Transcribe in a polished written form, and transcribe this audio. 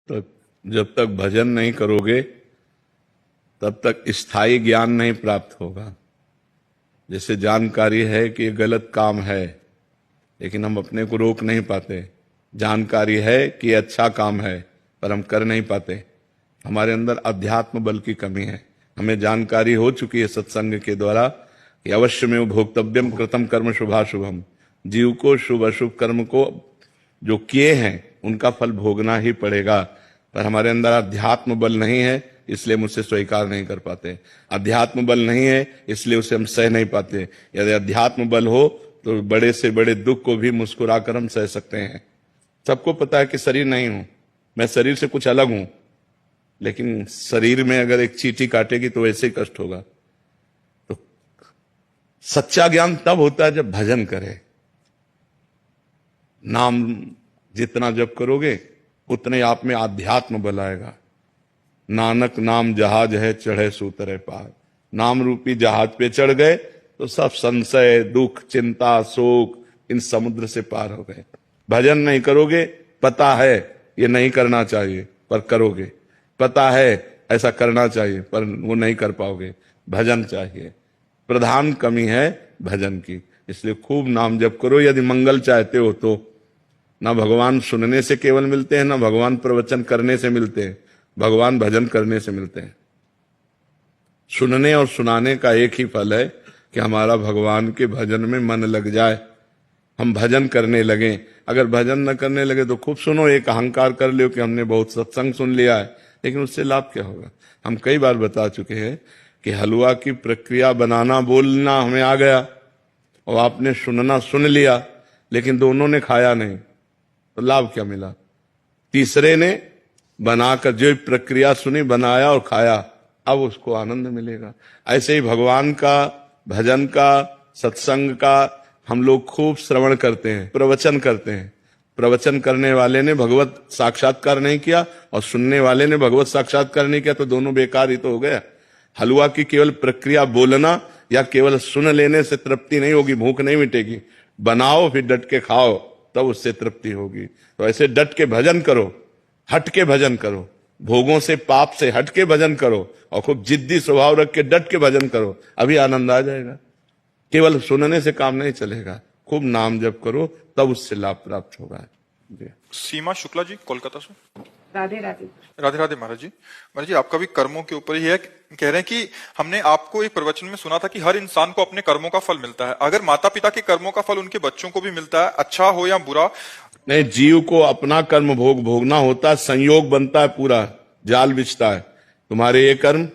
तो जब तक भजन नहीं करोगे तब तक स्थायी ज्ञान नहीं प्राप्त होगा। जैसे जानकारी है कि ये गलत काम है, लेकिन हम अपने को रोक नहीं पाते। जानकारी है कि ये अच्छा काम है, पर हम कर नहीं पाते। हमारे अंदर अध्यात्म बल की कमी है। हमें जानकारी हो चुकी है सत्संग के द्वारा कि अवश्य में भोक्तव्यम कृतम कर्म शुभाशुभम। जीव को शुभ अशुभ कर्म को जो किए हैं उनका फल भोगना ही पड़ेगा, पर हमारे अंदर अध्यात्म बल नहीं है, इसलिए मुझसे स्वीकार नहीं कर पाते। अध्यात्म बल नहीं है, इसलिए उसे हम सह नहीं पाते। यदि अध्यात्म बल हो तो बड़े से बड़े दुख को भी मुस्कुराकर हम सह सकते हैं। सबको पता है कि शरीर नहीं हूं मैं, शरीर से कुछ अलग हूं, लेकिन शरीर में अगर एक चींटी काटेगी तो वैसे ही कष्ट होगा। तो सच्चा ज्ञान तब होता है जब भजन करे। नाम जितना जप करोगे उतने आप में आध्यात्म बल आएगा। नानक नाम जहाज है चढ़े सूतरे पार। नाम रूपी जहाज पे चढ़ गए तो सब संशय, दुख, चिंता, शोक इन समुद्र से पार हो गए। भजन नहीं करोगे, पता है ये नहीं करना चाहिए पर करोगे, पता है ऐसा करना चाहिए पर वो नहीं कर पाओगे। भजन चाहिए, प्रधान कमी है भजन की। इसलिए खूब नाम जप करो यदि मंगल चाहते हो तो। ना भगवान सुनने से केवल मिलते हैं, ना भगवान प्रवचन करने से मिलते हैं, भगवान भजन करने से मिलते हैं। सुनने और सुनाने का एक ही फल है कि हमारा भगवान के भजन में मन लग जाए, हम भजन करने लगे। अगर भजन न करने लगे तो खूब सुनो, एक अहंकार कर लो कि हमने बहुत सत्संग सुन लिया है, लेकिन उससे लाभ क्या होगा। हम कई बार बता चुके हैं कि हलवा की प्रक्रिया बनाना बोलना हमें आ गया और आपने सुनना सुन लिया, लेकिन दोनों ने खाया नहीं, तो लाभ क्या मिला। तीसरे ने बनाकर जो प्रक्रिया सुनी, बनाया और खाया, अब उसको आनंद मिलेगा। ऐसे ही भगवान का, भजन का, सत्संग का हम लोग खूब श्रवण करते हैं, प्रवचन करते हैं। प्रवचन करने वाले ने भगवत साक्षात्कार नहीं किया और सुनने वाले ने भगवत साक्षात्कार नहीं किया, तो दोनों बेकार ही तो हो गया। हलवा की केवल प्रक्रिया बोलना या केवल सुन लेने से तृप्ति नहीं होगी, भूख नहीं मिटेगी। बनाओ फिर डट के खाओ, तब उससे तृप्ति होगी। तो ऐसे डट के भजन करो, हट के भजन करो, भोगों से पाप से हट के भजन करो और खूब जिद्दी स्वभाव रख के डट के भजन करो, अभी आनंद आ जाएगा। केवल सुनने से काम नहीं चलेगा, खूब नाम जप करो, तब उससे लाभ प्राप्त होगा। सीमा शुक्ला जी, कोलकाता से। राधे राधे। राधे राधे महाराज जी। महाराज जी, आपका भी कर्मों के ऊपर ही है। कह रहे हैं कि हमने आपको एक प्रवचन में सुना था कि हर इंसान को अपने कर्मों का फल मिलता है। अगर माता पिता के कर्मों का फल उनके बच्चों को भी मिलता है, अच्छा हो या बुरा। नहीं, जीव को अपना कर्म भोगना होता है, संयोग बनता है, पूरा जाल बिछता है। तुम्हारे ये कर्म